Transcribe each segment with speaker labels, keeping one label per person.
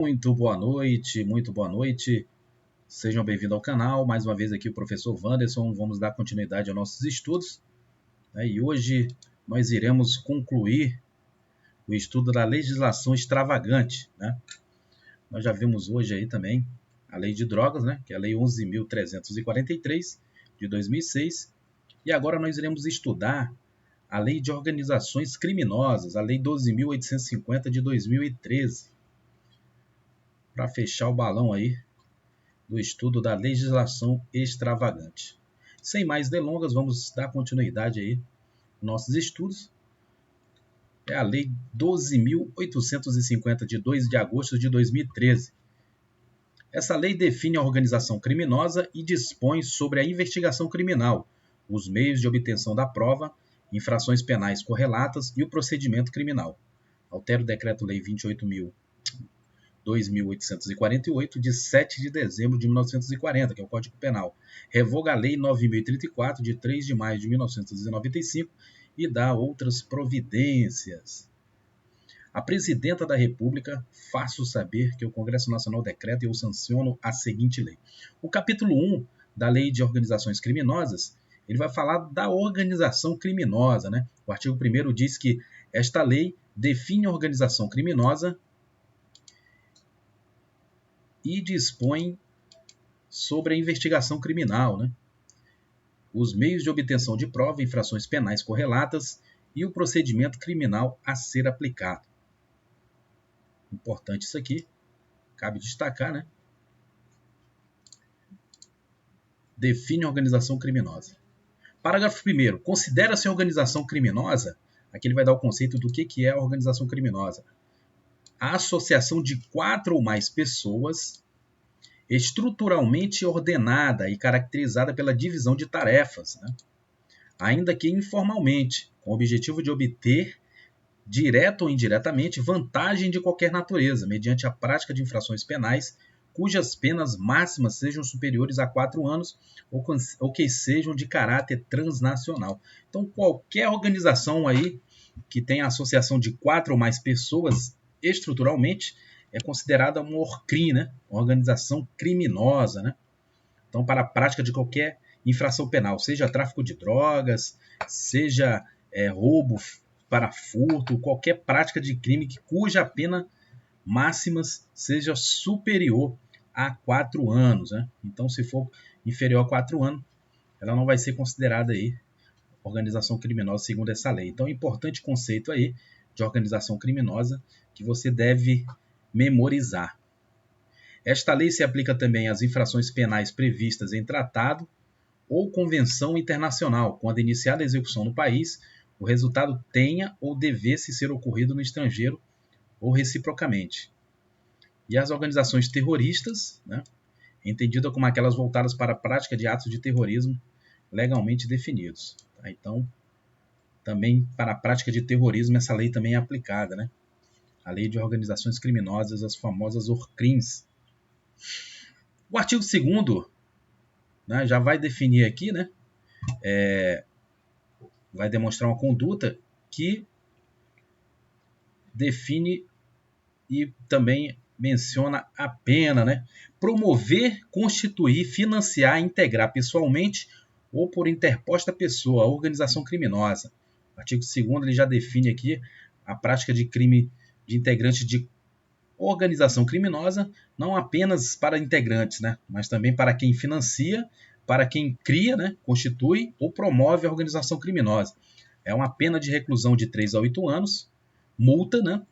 Speaker 1: Muito boa noite, muito boa noite. Sejam bem-vindos ao canal. Mais uma vez aqui o professor Wanderson. Vamos dar continuidade aos nossos estudos. E hoje nós iremos concluir o estudo da legislação extravagante. Nós já vimos hoje aí também a lei de drogas, que é a lei 11.343 de 2006. E agora nós iremos estudar a lei de organizações criminosas, a lei 12.850 de 2013. Para fechar o balão aí do estudo da legislação extravagante. Sem mais delongas, vamos dar continuidade aí aos nossos estudos. É a lei 12.850 de 2 de agosto de 2013. Essa lei define a organização criminosa e dispõe sobre a investigação criminal, os meios de obtenção da prova, infrações penais correlatas e o procedimento criminal. Altera o Decreto-Lei 28.848, de 7 de dezembro de 1940, que é o Código Penal. Revoga a Lei 9.034, de 3 de maio de 1995, e dá outras providências. A Presidenta da República faço saber que o Congresso Nacional decreta e eu sanciono a seguinte lei. O capítulo 1 da Lei de Organizações Criminosas, ele vai falar da organização criminosa. O artigo 1º diz que esta lei define a organização criminosa e dispõe sobre a investigação criminal, os meios de obtenção de prova, infrações penais correlatas e o procedimento criminal a ser aplicado. Importante isso aqui, cabe destacar, Define a organização criminosa. Parágrafo 1º. Considera-se organização criminosa, aqui ele vai dar o conceito do que é a organização criminosa. A associação de 4 ou mais pessoas estruturalmente ordenada e caracterizada pela divisão de tarefas, ainda que informalmente, com o objetivo de obter, direta ou indiretamente, vantagem de qualquer natureza, mediante a prática de infrações penais, cujas penas máximas sejam superiores a 4 anos ou que sejam de caráter transnacional. Então, qualquer organização aí que tenha associação de 4 ou mais pessoas estruturalmente é considerada uma ORCRIM, uma organização criminosa, Então, para a prática de qualquer infração penal, seja tráfico de drogas, seja roubo para furto, qualquer prática de crime cuja pena máxima seja superior a 4 anos. Então, se for inferior a 4 anos, ela não vai ser considerada aí organização criminosa segundo essa lei. Então, é um importante conceito aí de organização criminosa que você deve memorizar. Esta lei se aplica também às infrações penais previstas em tratado ou convenção internacional, quando iniciada a execução no país, o resultado tenha ou devesse ser ocorrido no estrangeiro ou reciprocamente. E as organizações terroristas, entendida como aquelas voltadas para a prática de atos de terrorismo legalmente definidos. Então, também para a prática de terrorismo, essa lei também é aplicada, A lei de organizações criminosas, as famosas ORCRIMs. O artigo 2º, já vai definir aqui, vai demonstrar uma conduta que define e também menciona a pena, Promover, constituir, financiar, integrar pessoalmente ou por interposta pessoa a organização criminosa. O artigo 2º ele já define aqui a prática de crime de integrante de organização criminosa, não apenas para integrantes, mas também para quem financia, para quem cria, constitui ou promove a organização criminosa. É uma pena de reclusão de 3 a 8 anos, multa,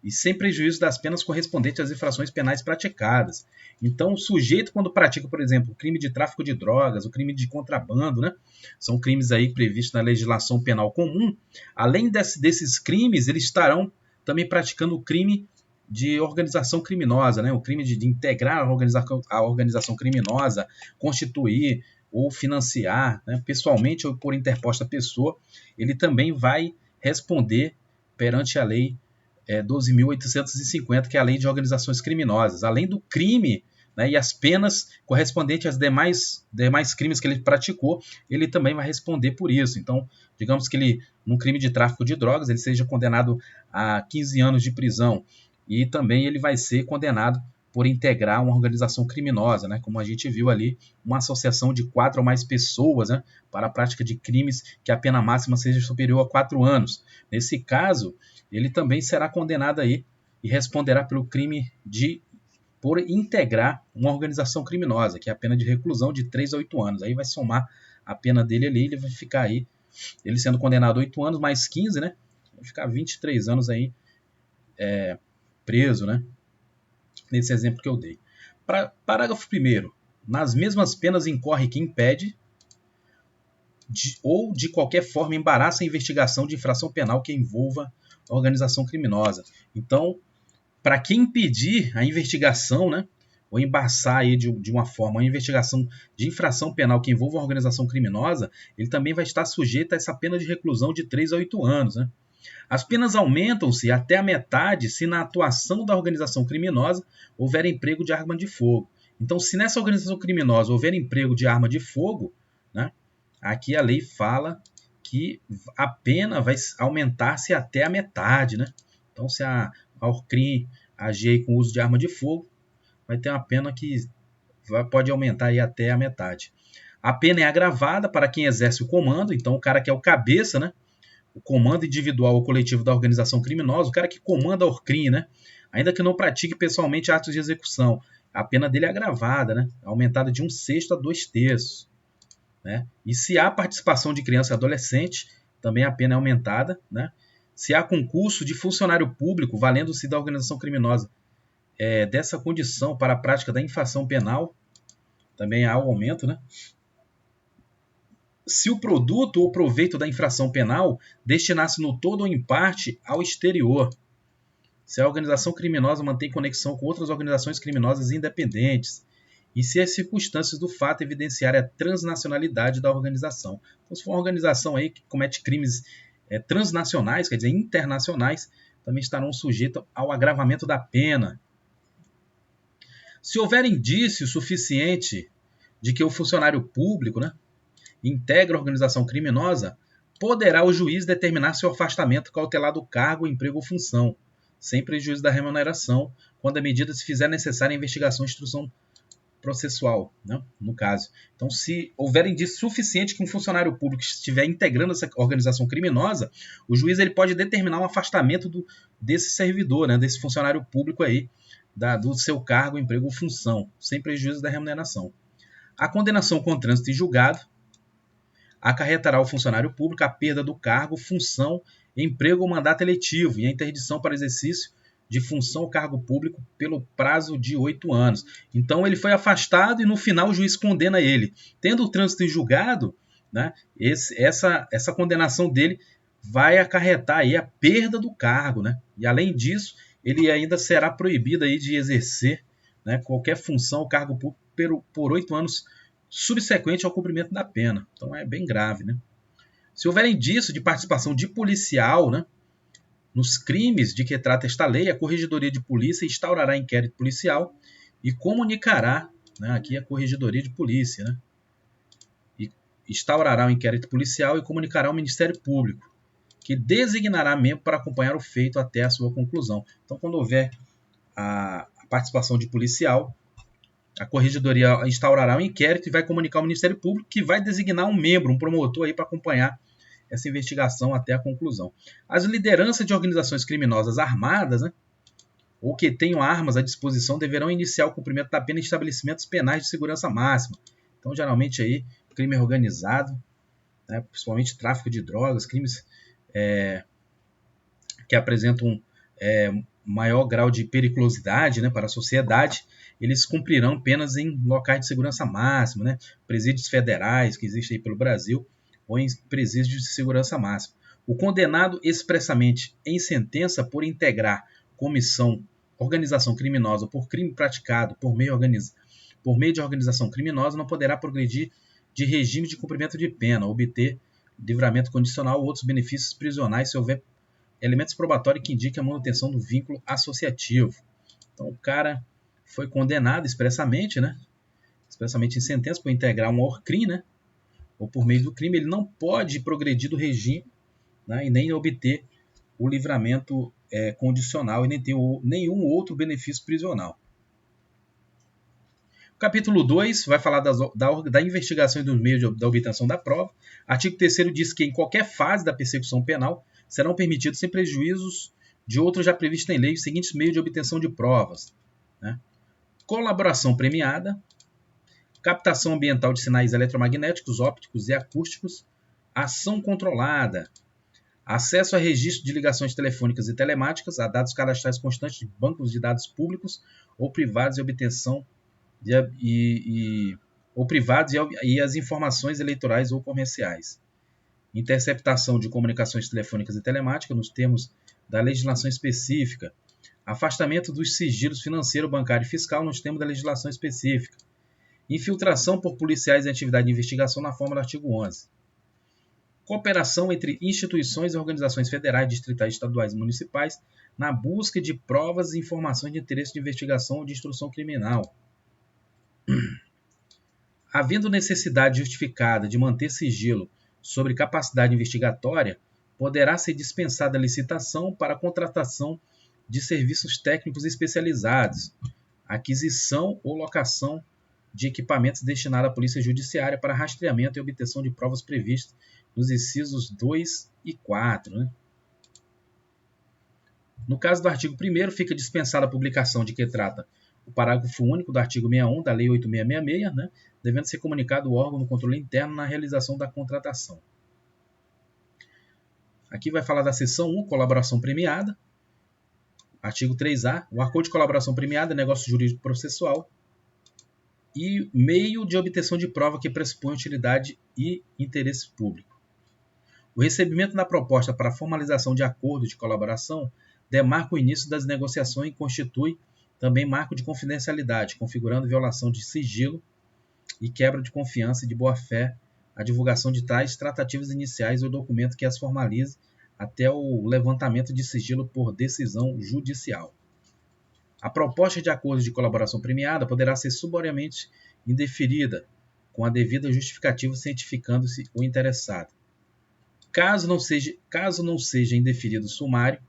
Speaker 1: e sem prejuízo das penas correspondentes às infrações penais praticadas. Então, o sujeito, quando pratica, por exemplo, o crime de tráfico de drogas, o crime de contrabando, são crimes aí previstos na legislação penal comum, além desses crimes, eles estarão também praticando o crime de organização criminosa, o crime de integrar a organização criminosa, constituir ou financiar, pessoalmente ou por interposta pessoa, ele também vai responder perante a lei 12.850, que é a lei de organizações criminosas. Além do crime, e as penas correspondentes aos demais crimes que ele praticou, ele também vai responder por isso. Então, digamos que ele, num crime de tráfico de drogas, ele seja condenado a 15 anos de prisão e também ele vai ser condenado por integrar uma organização criminosa, né? Como a gente viu ali, uma associação de 4 ou mais pessoas, né? Para a prática de crimes que a pena máxima seja superior a 4 anos. Nesse caso, ele também será condenado aí e responderá pelo crime por integrar uma organização criminosa, que é a pena de reclusão de 3 a 8 anos. Aí vai somar a pena dele ali, ele vai ficar aí, ele sendo condenado a 8 anos mais 15, né? Vai ficar 23 anos aí preso, né? Nesse exemplo que eu dei. Parágrafo 1º. Nas mesmas penas incorre quem impede ou de qualquer forma embaraça a investigação de infração penal que envolva a organização criminosa. Então, para quem impedir a investigação, né, ou embaçar aí de uma forma a investigação de infração penal que envolva uma organização criminosa, ele também vai estar sujeito a essa pena de reclusão de 3 a 8 anos. Né? As penas aumentam-se até a metade se na atuação da organização criminosa houver emprego de arma de fogo. Então, se nessa organização criminosa houver emprego de arma de fogo, né, aqui a lei fala que a pena vai aumentar-se até a metade. Né? Então, se a Orcrim agir com uso de arma de fogo, vai ter uma pena que pode aumentar aí até a metade. A pena é agravada para quem exerce o comando, então o cara que é o cabeça, né? O comando individual ou coletivo da organização criminosa, o cara que comanda a Orcrim, né? Ainda que não pratique pessoalmente atos de execução, a pena dele é agravada, né? Aumentada de 1/6 a 2/3. Né? E se há participação de criança e adolescente, também a pena é aumentada. Né? Se há concurso de funcionário público, valendo-se da organização criminosa dessa condição para a prática da infração penal, também há o aumento. Né? Se o produto ou proveito da infração penal destinasse no todo ou em parte ao exterior, se a organização criminosa mantém conexão com outras organizações criminosas independentes, e se as circunstâncias do fato evidenciarem a transnacionalidade da organização. Então, se for uma organização aí que comete crimes transnacionais, quer dizer, internacionais, também estarão sujeitos ao agravamento da pena. Se houver indício suficiente de que o funcionário público, né, integra a organização criminosa, poderá o juiz determinar seu afastamento cautelar do cargo, emprego ou função, sem prejuízo da remuneração, quando a medida se fizer necessária a investigação e instrução processual, né, no caso. Então, se houver indício suficiente que um funcionário público estiver integrando essa organização criminosa, o juiz ele pode determinar um afastamento desse servidor, né, desse funcionário público aí, do seu cargo, emprego ou função, sem prejuízo da remuneração. A condenação com trânsito em julgado acarretará ao funcionário público a perda do cargo, função, emprego ou mandato eletivo e a interdição para exercício de função ou cargo público pelo prazo de 8 anos. Então ele foi afastado e no final o juiz condena ele. Tendo o trânsito em julgado, né, essa condenação dele vai acarretar aí a perda do cargo. Né? E além disso, ele ainda será proibido aí de exercer, né, qualquer função ou cargo público por 8 anos subsequente ao cumprimento da pena. Então é bem grave. Né? Se houver indício de participação de policial, né, nos crimes de que trata esta lei, a Corregedoria de Polícia instaurará inquérito policial e comunicará, né, aqui a Corregedoria de Polícia, né, e instaurará o inquérito policial e comunicará ao Ministério Público, que designará membro para acompanhar o feito até a sua conclusão. Então, quando houver a participação de policial, a Corregedoria instaurará um inquérito e vai comunicar ao Ministério Público, que vai designar um membro, um promotor aí para acompanhar essa investigação até a conclusão. As lideranças de organizações criminosas armadas, né, ou que tenham armas à disposição, deverão iniciar o cumprimento da pena em estabelecimentos penais de segurança máxima. Então, geralmente, aí, crime organizado, né, principalmente tráfico de drogas, crimes que apresentam maior grau de periculosidade, né, para a sociedade, eles cumprirão penas em locais de segurança máxima, né, presídios federais que existem aí pelo Brasil, ou em presídios de segurança máxima. O condenado expressamente em sentença por integrar comissão, organização criminosa por crime praticado por meio de organização criminosa não poderá progredir de regime de cumprimento de pena, obter livramento condicional ou outros benefícios prisionais se houver elementos probatórios que indiquem a manutenção do vínculo associativo. Então o cara foi condenado expressamente, né? Expressamente em sentença por integrar uma Orcrim, né? Ou por meio do crime, ele não pode progredir do regime, né, e nem obter o livramento condicional e nem tem nenhum outro benefício prisional. O capítulo 2 vai falar da investigação e dos meios da obtenção da prova. Artigo 3º diz que em qualquer fase da persecução penal serão permitidos, sem prejuízos de outros já previstos em lei, os seguintes meios de obtenção de provas, né? Colaboração premiada, captação ambiental de sinais eletromagnéticos, ópticos e acústicos, ação controlada, acesso a registro de ligações telefônicas e telemáticas, a dados cadastrais constantes de bancos de dados públicos ou privados e obtenção e as informações eleitorais ou comerciais. Interceptação de comunicações telefônicas e telemáticas nos termos da legislação específica. Afastamento dos sigilos financeiro, bancário e fiscal nos termos da legislação específica. Infiltração por policiais em atividade de investigação na forma do artigo 11. Cooperação entre instituições e organizações federais, distritais, estaduais e municipais na busca de provas e informações de interesse de investigação ou de instrução criminal. Havendo necessidade justificada de manter sigilo sobre capacidade investigatória, poderá ser dispensada a licitação para a contratação de serviços técnicos especializados, aquisição ou locação de equipamentos destinados à Polícia Judiciária para rastreamento e obtenção de provas previstas nos incisos 2 e 4. Né? No caso do artigo 1º, fica dispensada a publicação de que trata o parágrafo único do artigo 61 da Lei 8666, né? Devendo ser comunicado o órgão do controle interno na realização da contratação. Aqui vai falar da seção 1, colaboração premiada. Artigo 3A, o acordo de colaboração premiada é negócio jurídico processual e meio de obtenção de prova que pressupõe utilidade e interesse público. O recebimento da proposta para a formalização de acordo de colaboração demarca o início das negociações e constitui também marco de confidencialidade, configurando violação de sigilo e quebra de confiança e de boa-fé a divulgação de tais tratativas iniciais ou documento que as formalize até o levantamento de sigilo por decisão judicial. A proposta de acordo de colaboração premiada poderá ser subsidiariamente indeferida, com a devida justificativa cientificando-se o interessado. Caso não seja indeferido o sumário,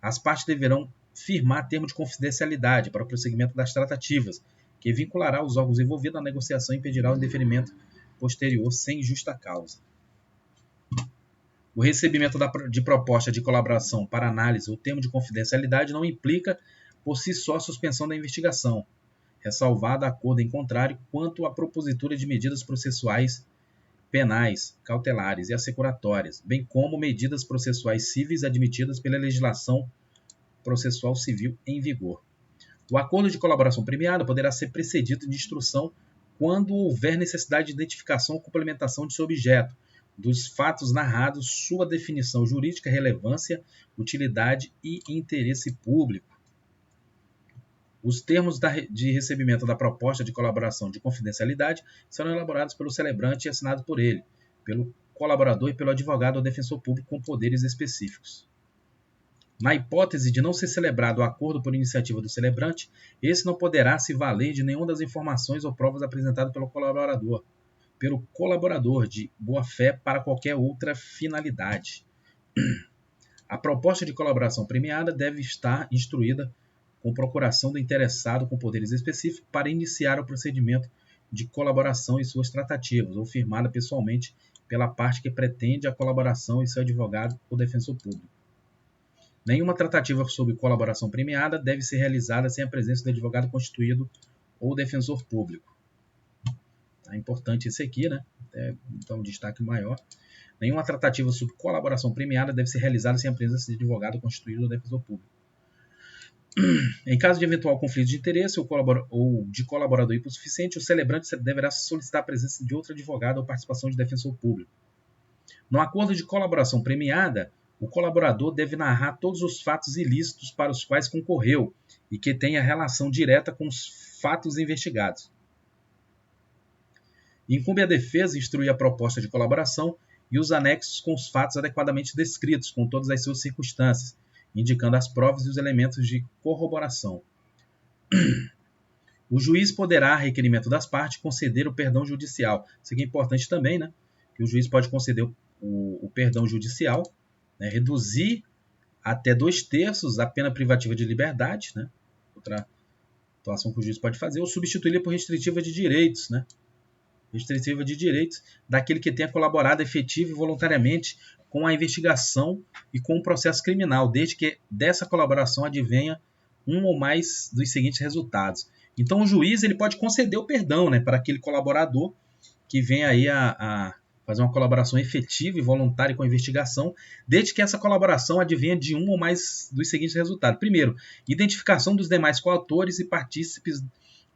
Speaker 1: as partes deverão firmar termo de confidencialidade para o prosseguimento das tratativas, que vinculará os órgãos envolvidos na negociação e impedirá o indeferimento posterior sem justa causa. O recebimento de proposta de colaboração para análise ou termo de confidencialidade não implica por si só a suspensão da investigação, ressalvado acordo em contrário quanto à propositura de medidas processuais penais, cautelares e assecuratórias, bem como medidas processuais cíveis admitidas pela legislação processual civil em vigor. O acordo de colaboração premiada poderá ser precedido de instrução quando houver necessidade de identificação ou complementação de seu objeto, dos fatos narrados, sua definição jurídica, relevância, utilidade e interesse público. Os termos de recebimento da proposta de colaboração de confidencialidade serão elaborados pelo celebrante e assinados por ele, pelo colaborador e pelo advogado ou defensor público com poderes específicos. Na hipótese de não ser celebrado o acordo por iniciativa do celebrante, esse não poderá se valer de nenhuma das informações ou provas apresentadas pelo colaborador de boa-fé para qualquer outra finalidade. A proposta de colaboração premiada deve estar instruída com procuração do interessado com poderes específicos para iniciar o procedimento de colaboração e suas tratativas, ou firmada pessoalmente pela parte que pretende a colaboração e seu advogado ou defensor público. Nenhuma tratativa sobre colaboração premiada deve ser realizada sem a presença do advogado constituído ou defensor público. É importante esse aqui, né? Então, um destaque maior. Nenhuma tratativa sobre colaboração premiada deve ser realizada sem a presença de advogado constituído ou defensor público. Em caso de eventual conflito de interesse ou de colaborador hipossuficiente, o celebrante deverá solicitar a presença de outro advogado ou participação de defensor público. No acordo de colaboração premiada, o colaborador deve narrar todos os fatos ilícitos para os quais concorreu e que tenha relação direta com os fatos investigados. Incumbe à defesa instruir a proposta de colaboração e os anexos com os fatos adequadamente descritos, com todas as suas circunstâncias, indicando as provas e os elementos de corroboração. O juiz poderá, a requerimento das partes, conceder o perdão judicial. Isso aqui é importante também, né? Que o juiz pode conceder o perdão judicial, né? Reduzir até 2/3 a pena privativa de liberdade, né? Outra atuação que o juiz pode fazer, ou substituí-la por restritiva de direitos, né? Restritiva de direitos daquele que tenha colaborado efetivo e voluntariamente com a investigação e com o processo criminal, desde que dessa colaboração advenha um ou mais dos seguintes resultados. Então o juiz ele pode conceder o perdão, né, para aquele colaborador que venha aí a fazer uma colaboração efetiva e voluntária com a investigação, desde que essa colaboração advenha de um ou mais dos seguintes resultados. Primeiro, identificação dos demais coautores e partícipes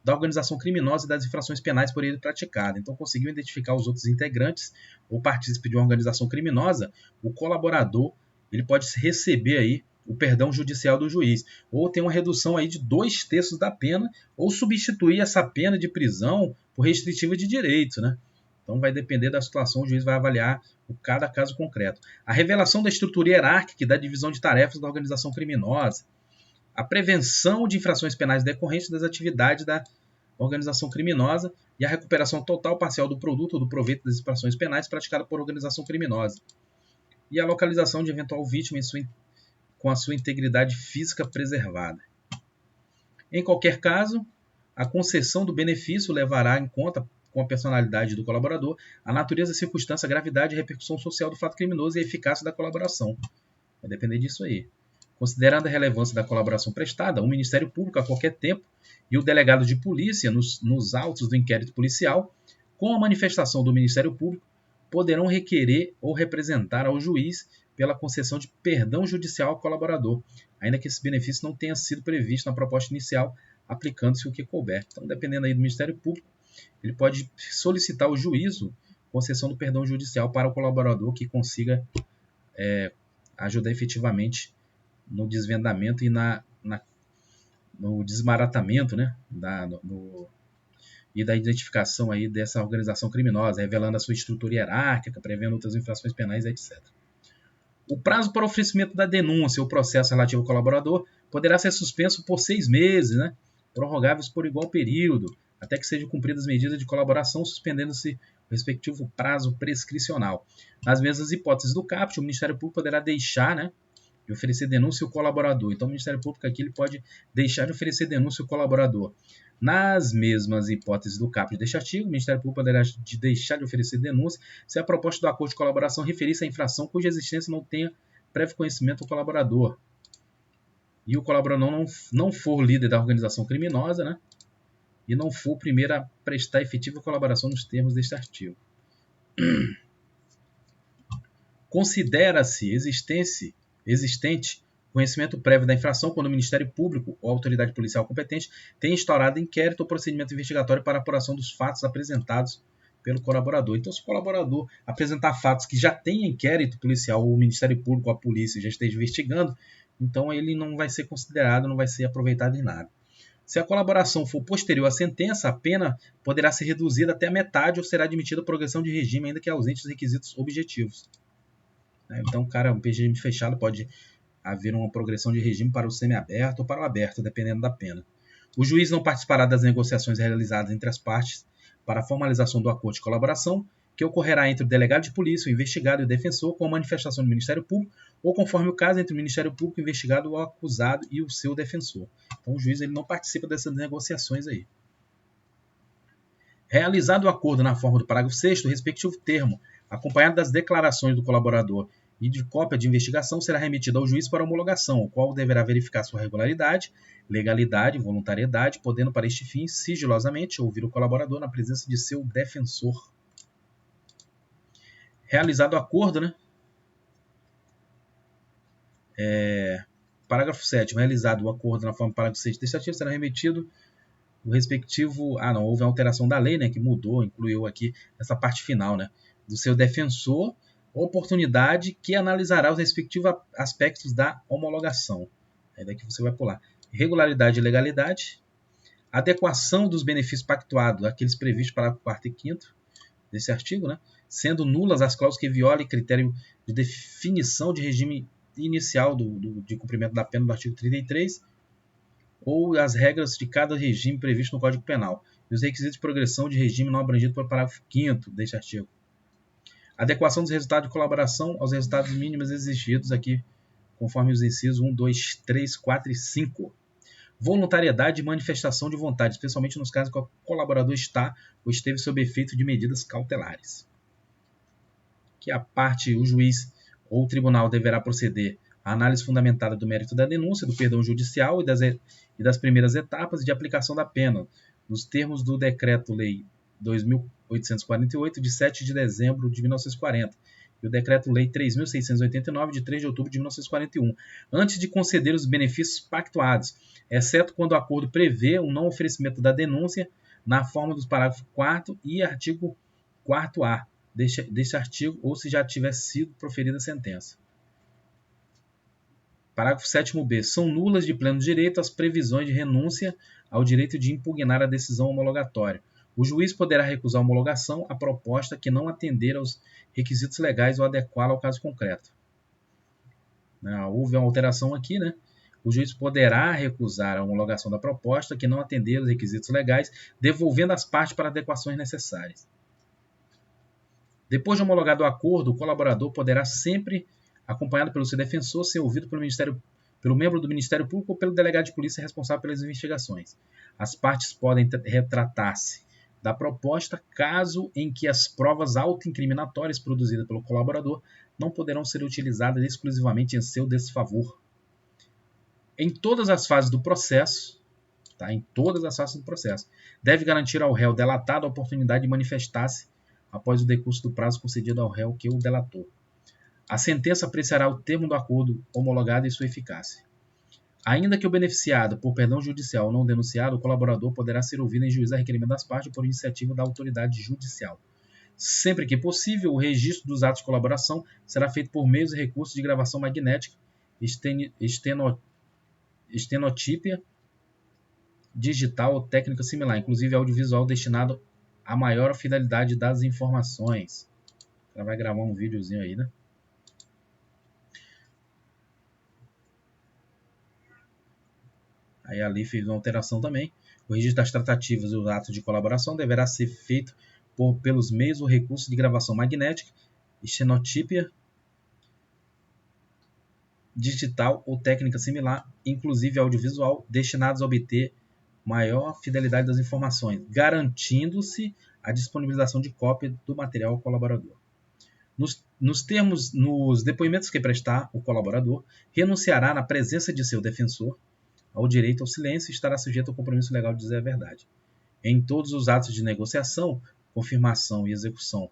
Speaker 1: da organização criminosa e das infrações penais por ele praticada. Então, conseguiu identificar os outros integrantes ou partícipes de uma organização criminosa, o colaborador ele pode receber aí o perdão judicial do juiz, ou ter uma redução aí de 2/3 da pena, ou substituir essa pena de prisão por restritiva de direito, né? Então vai depender da situação, o juiz vai avaliar cada caso concreto. A revelação da estrutura hierárquica e da divisão de tarefas da organização criminosa, a prevenção de infrações penais decorrentes das atividades da organização criminosa e a recuperação total ou parcial do produto ou do proveito das infrações penais praticadas por organização criminosa. E a localização de eventual vítima com a sua integridade física preservada. Em qualquer caso, a concessão do benefício levará em conta, com a personalidade do colaborador, a natureza, circunstância, a gravidade e repercussão social do fato criminoso e a eficácia da colaboração. Vai depender disso aí. Considerando a relevância da colaboração prestada, o Ministério Público, a qualquer tempo, e o delegado de polícia, nos autos do inquérito policial, com a manifestação do Ministério Público, poderão requerer ou representar ao juiz pela concessão de perdão judicial ao colaborador, ainda que esse benefício não tenha sido previsto na proposta inicial, aplicando-se o que couber. Então, dependendo aí do Ministério Público, ele pode solicitar ao juízo concessão do perdão judicial para o colaborador que consiga ajudar efetivamente no desvendamento e no desbaratamento, né, e da identificação aí dessa organização criminosa, revelando a sua estrutura hierárquica, prevendo outras infrações penais, etc. O prazo para oferecimento da denúncia ou processo relativo ao colaborador poderá ser suspenso por 6 meses, né, prorrogáveis por igual período, até que sejam cumpridas medidas de colaboração, suspendendo-se o respectivo prazo prescricional. Nas mesmas hipóteses do caput, o Ministério Público poderá deixar, né, de oferecer denúncia ao colaborador. Então, o Ministério Público aqui ele pode deixar de oferecer denúncia ao colaborador. Nas mesmas hipóteses do caput deste artigo, o Ministério Público poderá deixar de oferecer denúncia se a proposta do acordo de colaboração referir-se à infração cuja existência não tenha prévio conhecimento do colaborador. E o colaborador não for líder da organização criminosa, né? E não for o primeiro a prestar efetiva colaboração nos termos deste artigo. Considera-se existente conhecimento prévio da infração quando o Ministério Público ou a autoridade policial competente tem instaurado inquérito ou procedimento investigatório para apuração dos fatos apresentados pelo colaborador. Então, se o colaborador apresentar fatos que já tem inquérito policial ou o Ministério Público ou a polícia já esteja investigando, então ele não vai ser considerado, não vai ser aproveitado em nada. Se a colaboração for posterior à sentença, a pena poderá ser reduzida até a metade ou será admitida progressão de regime, ainda que ausente os requisitos objetivos. Então, um regime fechado pode haver uma progressão de regime para o semiaberto ou para o aberto, dependendo da pena. O juiz não participará das negociações realizadas entre as partes para a formalização do acordo de colaboração, que ocorrerá entre o delegado de polícia, o investigado e o defensor, com a manifestação do Ministério Público, ou conforme o caso, entre o Ministério Público, o investigado, o acusado e o seu defensor. Então, o juiz ele não participa dessas negociações aí. Realizado o acordo na forma do parágrafo 6º, o respectivo termo, acompanhado das declarações do colaborador e de cópia de investigação, será remetido ao juiz para homologação, o qual deverá verificar sua regularidade, legalidade e voluntariedade, podendo, para este fim, sigilosamente ouvir o colaborador na presença de seu defensor. Realizado o acordo, né? Parágrafo 7º. Realizado o acordo na forma do parágrafo 6º deste artigo, será remetido o respectivo... não, houve uma alteração da lei, né, que mudou, incluiu aqui essa parte final, né, do seu defensor, oportunidade que analisará os respectivos aspectos da homologação. Aí daqui você vai pular. Regularidade e legalidade, adequação dos benefícios pactuados àqueles previstos para o 4º e 5º desse artigo, né, sendo nulas as cláusulas que violem critério de definição de regime inicial de cumprimento da pena do artigo 33, ou as regras de cada regime previsto no Código Penal, e os requisitos de progressão de regime não abrangidos pelo parágrafo 5º deste artigo. Adequação dos resultados de colaboração aos resultados mínimos exigidos aqui conforme os incisos 1, 2, 3, 4 e 5. Voluntariedade e manifestação de vontade, especialmente nos casos em que o colaborador está ou esteve sob efeito de medidas cautelares. Que a parte, o juiz ou o tribunal deverá proceder à análise fundamentada do mérito da denúncia, do perdão judicial e das primeiras etapas de aplicação da pena, nos termos do Decreto-Lei 2.848, de 7 de dezembro de 1940, e o Decreto-Lei 3.689, de 3 de outubro de 1941, antes de conceder os benefícios pactuados, exceto quando o acordo prevê o não oferecimento da denúncia na forma dos parágrafos 4º e artigo 4º-A deste artigo, ou se já tiver sido proferida a sentença. Parágrafo 7º-B. São nulas de pleno direito as previsões de renúncia ao direito de impugnar a decisão homologatória. O juiz poderá recusar a homologação à proposta que não atender aos requisitos legais ou adequá-la ao caso concreto. Houve uma alteração aqui, né? O juiz poderá recusar a homologação da proposta que não atender aos requisitos legais, devolvendo as partes para adequações necessárias. Depois de homologado o acordo, o colaborador poderá sempre, acompanhado pelo seu defensor, ser ouvido pelo membro do Ministério Público ou pelo delegado de polícia responsável pelas investigações. As partes podem retratar-se da proposta, caso em que as provas autoincriminatórias produzidas pelo colaborador não poderão ser utilizadas exclusivamente em seu desfavor. Em todas as fases do processo, deve garantir ao réu delatado a oportunidade de manifestar-se após o decurso do prazo concedido ao réu que o delatou. A sentença apreciará o termo do acordo homologado e sua eficácia. Ainda que o beneficiado por perdão judicial ou não denunciado, o colaborador poderá ser ouvido em juízo a requerimento das partes por iniciativa da autoridade judicial. Sempre que possível, o registro dos atos de colaboração será feito por meio de recursos de gravação magnética, estenotípia digital ou técnica similar, inclusive audiovisual, destinado a maior fidelidade das informações. Ela vai gravar um videozinho aí, né? Aí a lei fez uma alteração também. O registro das tratativas e os atos de colaboração deverá ser feito pelos meios ou recursos de gravação magnética, estenotípia digital ou técnica similar, inclusive audiovisual, destinados a obter maior fidelidade das informações, garantindo-se a disponibilização de cópia do material ao colaborador. Nos depoimentos que prestar, o colaborador renunciará na presença de seu defensor ao direito ao silêncio e estará sujeito ao compromisso legal de dizer a verdade. Em todos os atos de negociação, confirmação e execução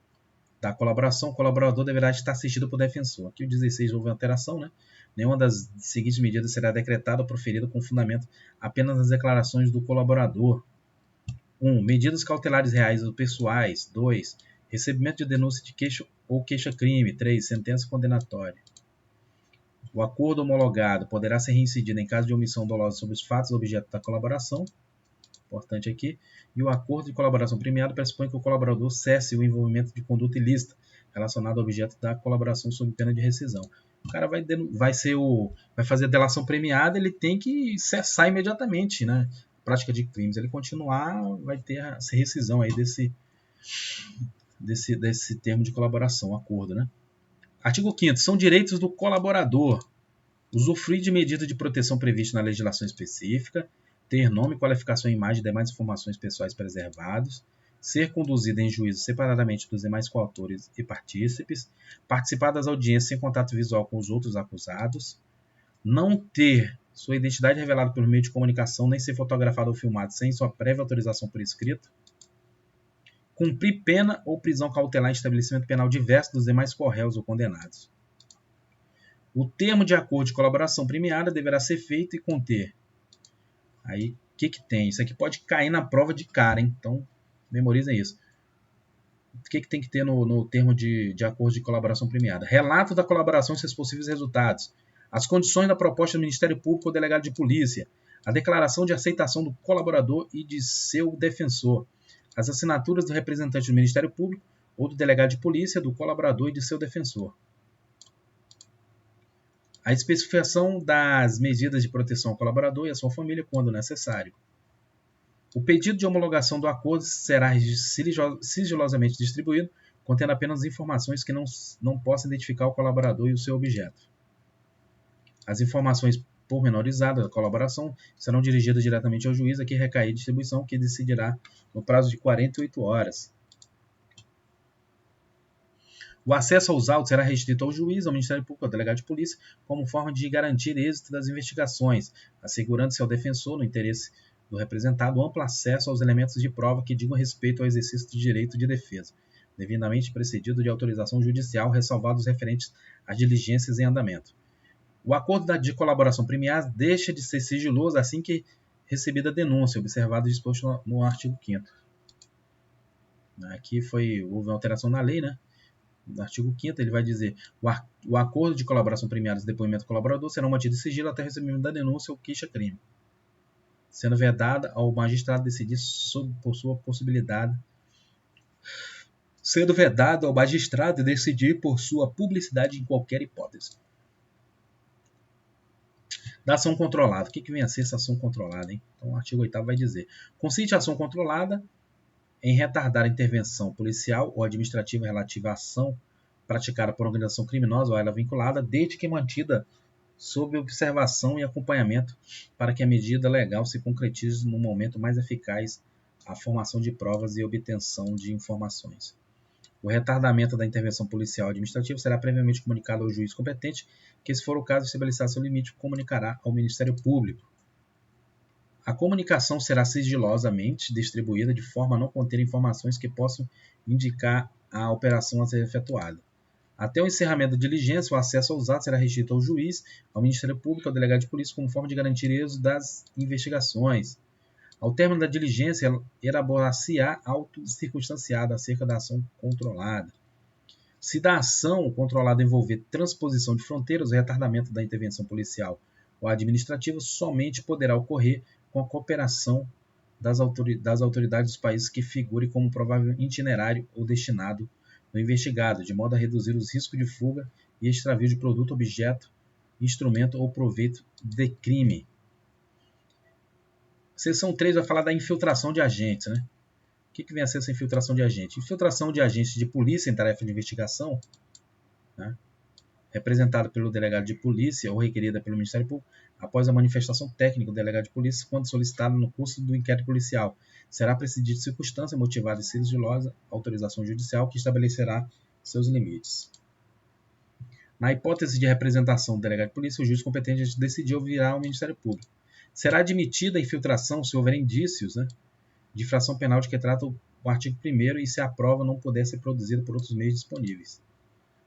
Speaker 1: da colaboração, o colaborador deverá estar assistido por defensor. Aqui o 16 houve alteração, né? Nenhuma das seguintes medidas será decretada ou proferida com fundamento apenas nas declarações do colaborador. 1. Medidas cautelares reais ou pessoais. 2. Recebimento de denúncia de queixa ou queixa-crime. 3. Sentença condenatória. O acordo homologado poderá ser reincidido em caso de omissão dolosa sobre os fatos objeto da colaboração. Importante aqui. E o acordo de colaboração premiado pressupõe que o colaborador cesse o envolvimento de conduta ilícita relacionada ao objeto da colaboração sob pena de rescisão. O cara vai fazer a delação premiada, ele tem que cessar imediatamente, né? Prática de crimes. Ele continuar, vai ter essa rescisão aí desse termo de colaboração, acordo, né? Artigo 5º. São direitos do colaborador usufruir de medida de proteção prevista na legislação específica, ter nome, qualificação, imagem e demais informações pessoais preservados, ser conduzido em juízo separadamente dos demais coautores e partícipes, participar das audiências sem contato visual com os outros acusados, não ter sua identidade revelada por meio de comunicação, nem ser fotografado ou filmado sem sua prévia autorização por escrito, cumprir pena ou prisão cautelar em estabelecimento penal diverso dos demais corréus ou condenados. O termo de acordo de colaboração premiada deverá ser feito e conter. Aí, o que tem? Isso aqui pode cair na prova de cara, hein? Então, memorizem isso. O que tem que ter no termo de acordo de colaboração premiada? Relato da colaboração e seus possíveis resultados. As condições da proposta do Ministério Público ou delegado de polícia. A declaração de aceitação do colaborador e de seu defensor. As assinaturas do representante do Ministério Público ou do delegado de polícia, do colaborador e de seu defensor. A especificação das medidas de proteção ao colaborador e à sua família, quando necessário. O pedido de homologação do acordo será sigilosamente distribuído, contendo apenas informações que não possam identificar o colaborador e o seu objeto. As informações pormenorizadas da colaboração serão dirigidas diretamente ao juiz, a que recair a distribuição, que decidirá no prazo de 48 horas. O acesso aos autos será restrito ao juiz, ao Ministério Público, ao delegado de polícia, como forma de garantir êxito das investigações, assegurando-se ao defensor, no interesse do representado, amplo acesso aos elementos de prova que digam respeito ao exercício do direito de defesa, devidamente precedido de autorização judicial, ressalvados referentes às diligências em andamento. O acordo de colaboração premiada deixa de ser sigiloso assim que recebida a denúncia, observado e disposto no artigo 5º. Aqui houve uma alteração na lei, né? No artigo 5º ele vai dizer: o acordo de colaboração premiada e depoimento do colaborador serão mantidos em sigilo até o recebimento da denúncia ou queixa-crime, sendo vedada ao magistrado decidir por sua possibilidade, sendo vedado ao magistrado decidir por sua publicidade em qualquer hipótese. Da ação controlada. O que vem a ser essa ação controlada, hein? Então, o artigo 8º vai dizer: consiste a ação controlada em retardar a intervenção policial ou administrativa relativa à ação praticada por organização criminosa ou a ela vinculada, desde que mantida sob observação e acompanhamento para que a medida legal se concretize no momento mais eficaz à formação de provas e obtenção de informações. O retardamento da intervenção policial ou administrativa será previamente comunicado ao juiz competente, que, se for o caso, estabelecer seu limite, comunicará ao Ministério Público. A comunicação será sigilosamente distribuída de forma a não conter informações que possam indicar a operação a ser efetuada. Até o encerramento da diligência, o acesso aos atos será restrito ao juiz, ao Ministério Público, ao delegado de polícia, como forma de garantir êxito das investigações. Ao término da diligência, elaborar-se-á auto circunstanciado acerca da ação controlada. Se da ação controlada envolver transposição de fronteiras, o retardamento da intervenção policial ou administrativa somente poderá ocorrer com a cooperação das autoridades dos países que figure como provável itinerário ou destinado do investigado, de modo a reduzir os riscos de fuga e extravio de produto, objeto, instrumento ou proveito de crime. Seção 3 vai falar da infiltração de agentes, né? O que vem a ser essa infiltração de agentes? Infiltração de agentes de polícia em tarefa de investigação, né? Representada pelo delegado de polícia ou requerida pelo Ministério Público, após a manifestação técnica do delegado de polícia, quando solicitada no curso do inquérito policial. Será precedida de circunstância motivada e sigilosa autorização judicial que estabelecerá seus limites. Na hipótese de representação do delegado de polícia, o juiz competente decidiu virar ao Ministério Público. Será admitida a infiltração se houver indícios, né, de infração penal de que trata o artigo 1º e se a prova não puder ser produzida por outros meios disponíveis.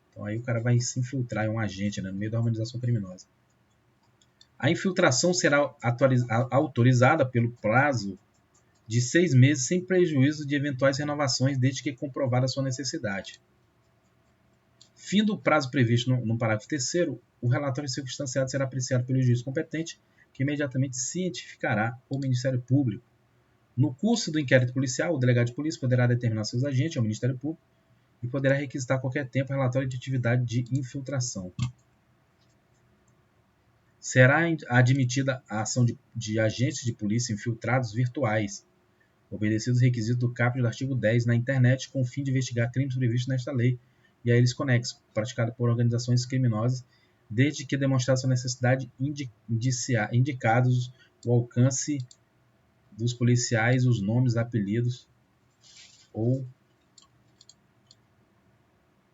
Speaker 1: Então aí o cara vai se infiltrar em um agente, né, no meio da organização criminosa. A infiltração será autorizada pelo prazo de 6 meses sem prejuízo de eventuais renovações, desde que comprovada a sua necessidade. Fim do prazo previsto no parágrafo 3º, o relatório circunstanciado será apreciado pelo juiz competente, que imediatamente cientificará o Ministério Público. No curso do inquérito policial, o delegado de polícia poderá determinar seus agentes ao Ministério Público e poderá requisitar a qualquer tempo relatório de atividade de infiltração. Será admitida a ação de agentes de polícia infiltrados virtuais, obedecidos os requisitos do caput do artigo 10 na internet, com o fim de investigar crimes previstos nesta lei e a eles conexos, praticados por organizações criminosas, desde que demonstrada sua necessidade, indicados o alcance dos policiais, os nomes, apelidos ou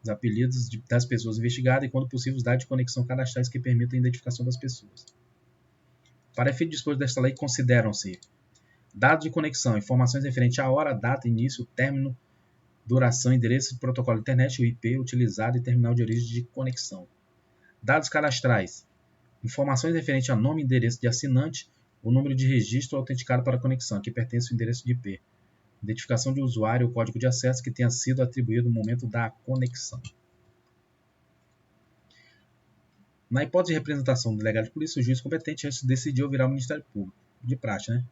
Speaker 1: os apelidos das pessoas investigadas e, quando possível, os dados de conexão cadastrais que permitam a identificação das pessoas. Para efeito disposto desta lei, consideram-se dados de conexão, informações referentes à hora, data, início, término, duração, endereço de protocolo de internet, o IP utilizado e terminal de origem de conexão. Dados cadastrais, informações referentes a nome e endereço de assinante, o número de registro autenticado para a conexão, que pertence ao endereço de IP. Identificação de usuário ou código de acesso que tenha sido atribuído no momento da conexão. Na hipótese de representação do delegado de polícia, o juiz competente decidiu virar ao Ministério Público. De praxe, né?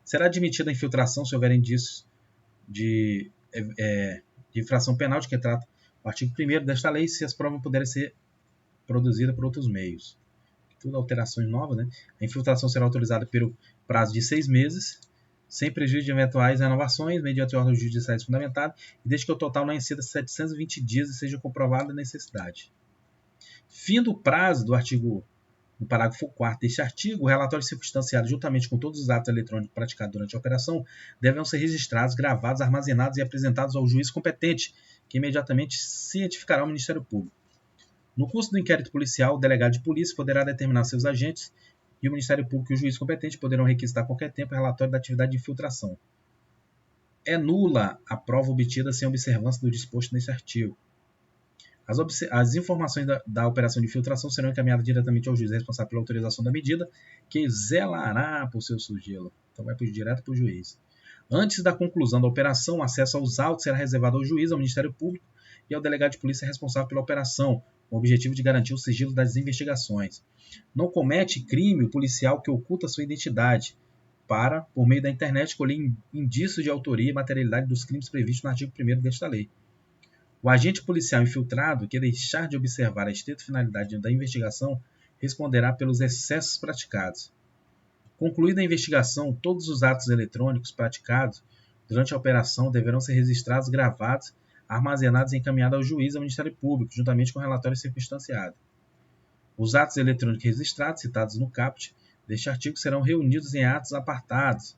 Speaker 1: Será admitida a infiltração se houver indícios de infração penal de que trata o artigo 1º desta lei, se as provas puderem ser produzidas por outros meios. Tudo alterações novas, né? A infiltração será autorizada pelo prazo de 6 meses, sem prejuízo de eventuais renovações, mediante órgãos judiciais fundamentados, e desde que o total não exceda 720 dias e seja comprovada a necessidade. Fim do prazo do artigo No parágrafo 4º deste artigo, o relatório circunstanciado juntamente com todos os atos eletrônicos praticados durante a operação deverão ser registrados, gravados, armazenados e apresentados ao juiz competente, que imediatamente cientificará o Ministério Público. No curso do inquérito policial, o delegado de polícia poderá determinar seus agentes e o Ministério Público e o juiz competente poderão requisitar a qualquer tempo o relatório da atividade de infiltração. É nula a prova obtida sem observância do disposto neste artigo. As informações da operação de infiltração serão encaminhadas diretamente ao juiz responsável pela autorização da medida, que zelará por seu sigilo. Então vai direto para o juiz. Antes da conclusão da operação, o acesso aos autos será reservado ao juiz, ao Ministério Público e ao delegado de polícia responsável pela operação, com o objetivo de garantir o sigilo das investigações. Não comete crime o policial que oculta sua identidade para, por meio da internet, colher indícios de autoria e materialidade dos crimes previstos no artigo 1º desta lei. O agente policial infiltrado que deixar de observar a estrita finalidade da investigação responderá pelos excessos praticados. Concluída a investigação, todos os atos eletrônicos praticados durante a operação deverão ser registrados, gravados, armazenados e encaminhados ao juiz e ao Ministério Público, juntamente com o relatório circunstanciado. Os atos eletrônicos registrados, citados no caput deste artigo, serão reunidos em autos apartados,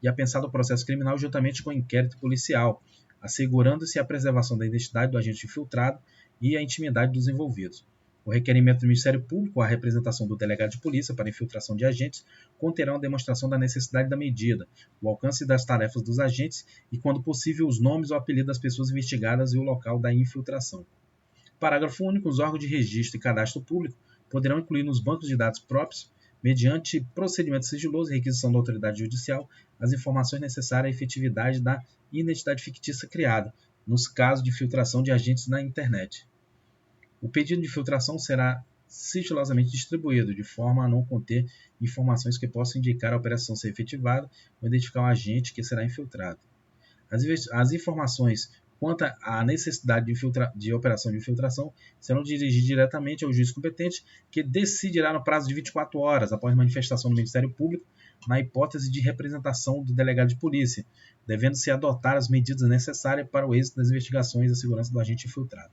Speaker 1: e apensado o processo criminal juntamente com o inquérito policial, assegurando-se a preservação da identidade do agente infiltrado e a intimidade dos envolvidos. O requerimento do Ministério Público ou a representação do delegado de polícia para infiltração de agentes conterão a demonstração da necessidade da medida, o alcance das tarefas dos agentes e, quando possível, os nomes ou apelidos das pessoas investigadas e o local da infiltração. Parágrafo único. Os órgãos de registro e cadastro público poderão incluir nos bancos de dados próprios, mediante procedimento sigiloso e requisição da autoridade judicial, as informações necessárias à efetividade da identidade fictícia criada, nos casos de filtração de agentes na internet. O pedido de filtração será sigilosamente distribuído, de forma a não conter informações que possam indicar a operação ser efetivada ou identificar um agente que será infiltrado. As informações quanto à necessidade de operação de infiltração serão dirigidas diretamente ao juiz competente, que decidirá no prazo de 24 horas após manifestação do Ministério Público, na hipótese de representação do delegado de polícia, devendo-se adotar as medidas necessárias para o êxito das investigações e a segurança do agente infiltrado.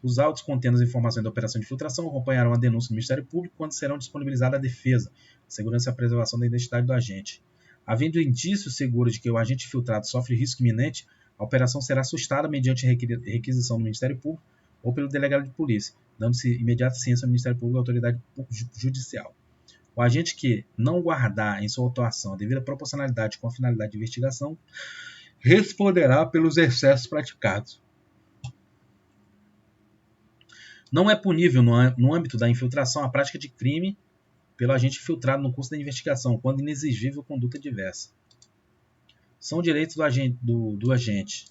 Speaker 1: Os autos contendo as informações da operação de infiltração acompanharão a denúncia do Ministério Público quando serão disponibilizadas à defesa, a segurança e a preservação da identidade do agente. Havendo indício seguro de que o agente infiltrado sofre risco iminente, a operação será sustada mediante requisição do Ministério Público ou pelo delegado de polícia, dando-se imediata ciência ao Ministério Público e à autoridade judicial. O agente que não guardar em sua atuação a devida proporcionalidade com a finalidade de investigação responderá pelos excessos praticados. Não é punível no âmbito da infiltração a prática de crime pelo agente infiltrado no curso da investigação, quando inexigível conduta diversa. São direitos do agente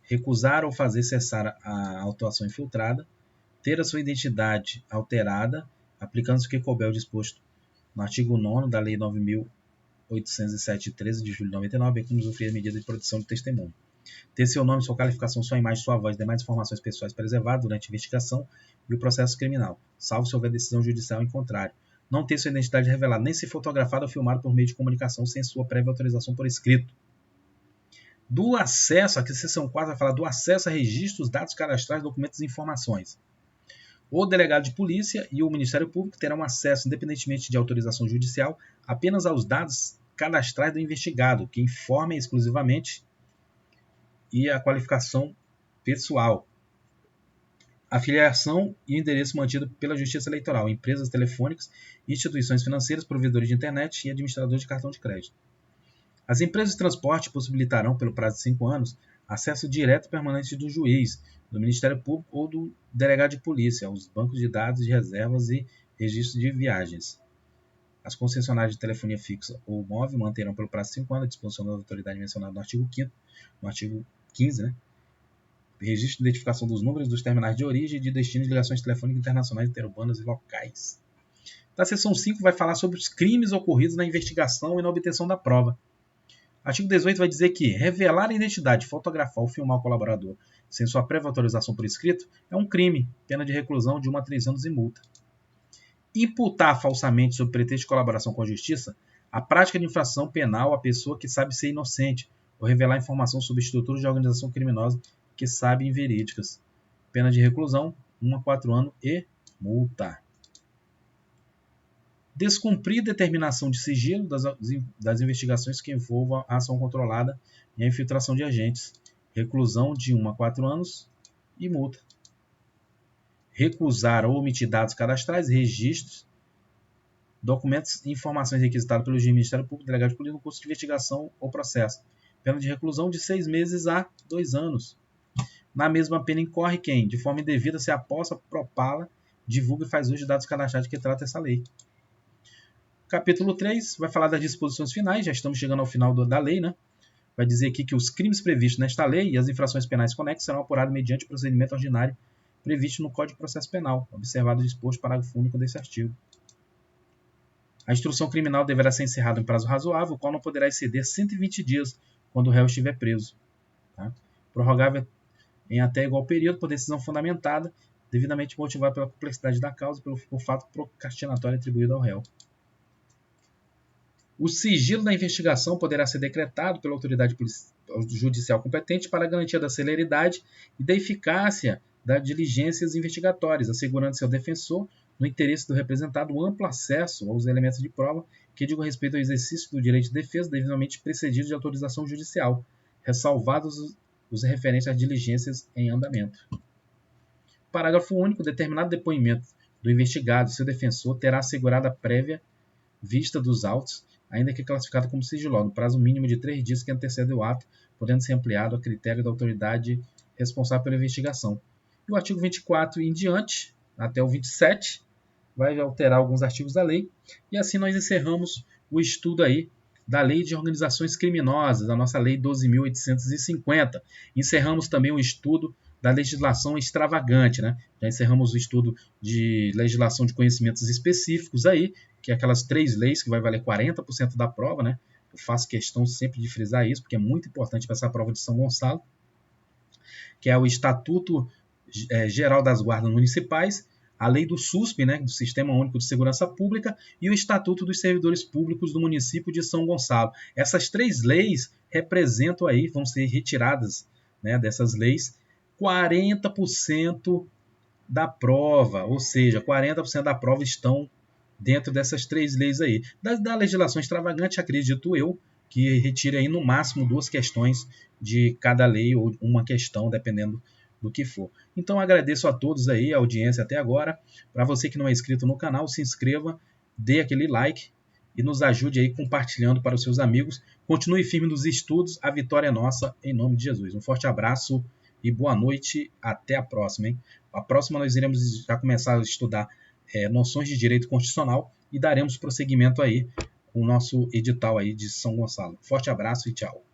Speaker 1: recusar ou fazer cessar a atuação infiltrada, ter a sua identidade alterada, aplicando-se o que couber o disposto no artigo 9º da Lei 9.807, de 13 de julho de 99, bem como usufruir a medida de proteção de testemunho. Ter seu nome, sua qualificação, sua imagem, sua voz e demais informações pessoais preservadas durante a investigação e o processo criminal, salvo se houver decisão judicial em contrário. Não ter sua identidade revelada, nem se fotografada ou filmada por meio de comunicação sem sua prévia autorização por escrito. Do acesso, aqui a seção 4 vai falar do acesso a registros, dados cadastrais, documentos e informações. O delegado de polícia e o Ministério Público terão acesso, independentemente de autorização judicial, apenas aos dados cadastrais do investigado, que informem exclusivamente e a qualificação pessoal, a filiação e o endereço mantido pela Justiça Eleitoral, empresas telefônicas, instituições financeiras, provedores de internet e administradores de cartão de crédito. As empresas de transporte possibilitarão, pelo prazo de 5 anos, acesso direto e permanente do juiz, do Ministério Público ou do delegado de polícia aos bancos de dados de reservas e registros de viagens. As concessionárias de telefonia fixa ou móvel manterão, pelo prazo de 5 anos, a disposição da autoridade mencionada no artigo 5º, no artigo 15, registro de identificação dos números dos terminais de origem e de destino de ligações telefônicas internacionais, interurbanas e locais. A seção 5 vai falar sobre os crimes ocorridos na investigação e na obtenção da prova. O artigo 18 vai dizer que revelar a identidade, fotografar ou filmar o colaborador sem sua prévia autorização por escrito é um crime, pena de reclusão de 1 a 3 anos e multa. Imputar falsamente sob pretexto de colaboração com a justiça a prática de infração penal à pessoa que sabe ser inocente ou revelar informação sobre estruturas de organização criminosa que sabem verídicas. Pena de reclusão, 1 a 4 anos e multa. Descumprir determinação de sigilo das investigações que envolvam a ação controlada e a infiltração de agentes, reclusão de 1 a 4 anos e multa. Recusar ou omitir dados cadastrais, registros, documentos e informações requisitados pelo juiz, Ministério Público, delegado de polícia no curso de investigação ou processo. Pena de reclusão de 6 meses a 2 anos. Na mesma pena incorre quem, de forma indevida, se aposta, propala, divulga e faz uso de dados cadastrados que trata essa lei. Capítulo 3 vai falar das disposições finais, já estamos chegando ao final da lei, né? Vai dizer aqui que os crimes previstos nesta lei e as infrações penais conexas serão apurados mediante procedimento ordinário previsto no Código de Processo Penal, observado o disposto parágrafo único desse artigo. A instrução criminal deverá ser encerrada em prazo razoável, o qual não poderá exceder 120 dias quando o réu estiver preso. Tá? Prorrogável em até igual período por decisão fundamentada, devidamente motivada pela complexidade da causa e pelo fato procrastinatório atribuído ao réu. O sigilo da investigação poderá ser decretado pela autoridade judicial competente para a garantia da celeridade e da eficácia das diligências investigatórias, assegurando seu defensor, no interesse do representado, amplo acesso aos elementos de prova que digam respeito ao exercício do direito de defesa devidamente precedido de autorização judicial, ressalvados os referentes às diligências em andamento. Parágrafo único. Determinado depoimento do investigado e seu defensor terá assegurada a prévia vista dos autos, ainda que classificado como sigiloso, no prazo mínimo de 3 dias que antecede o ato, podendo ser ampliado a critério da autoridade responsável pela investigação. E o artigo 24 em diante, até o 27, vai alterar alguns artigos da lei, e assim nós encerramos o estudo aí da Lei de Organizações Criminosas, a nossa Lei 12.850. Encerramos também o estudo da legislação extravagante, né? Já encerramos o estudo de legislação de conhecimentos específicos aí, que é aquelas 3 leis que vai valer 40% da prova, né? Eu faço questão sempre de frisar isso, porque é muito importante para essa prova de São Gonçalo, que é o Estatuto Geral das Guardas Municipais, a lei do SUSP, né, do Sistema Único de Segurança Pública, e o Estatuto dos Servidores Públicos do município de São Gonçalo. Essas 3 leis representam aí, vão ser retiradas, né, dessas leis, 40% da prova, ou seja, 40% da prova estão dentro dessas 3 leis aí. Da legislação extravagante, acredito eu, que retire aí no máximo 2 questões de cada lei, ou uma questão, dependendo do que for. Então agradeço a todos aí, a audiência até agora. Para você que não é inscrito no canal, se inscreva, dê aquele like e nos ajude aí compartilhando para os seus amigos. Continue firme nos estudos, a vitória é nossa, em nome de Jesus. Um forte abraço e boa noite, até a próxima. Hein? A próxima nós iremos já começar a estudar noções de direito constitucional e daremos prosseguimento aí com o nosso edital aí de São Gonçalo. Forte abraço e tchau.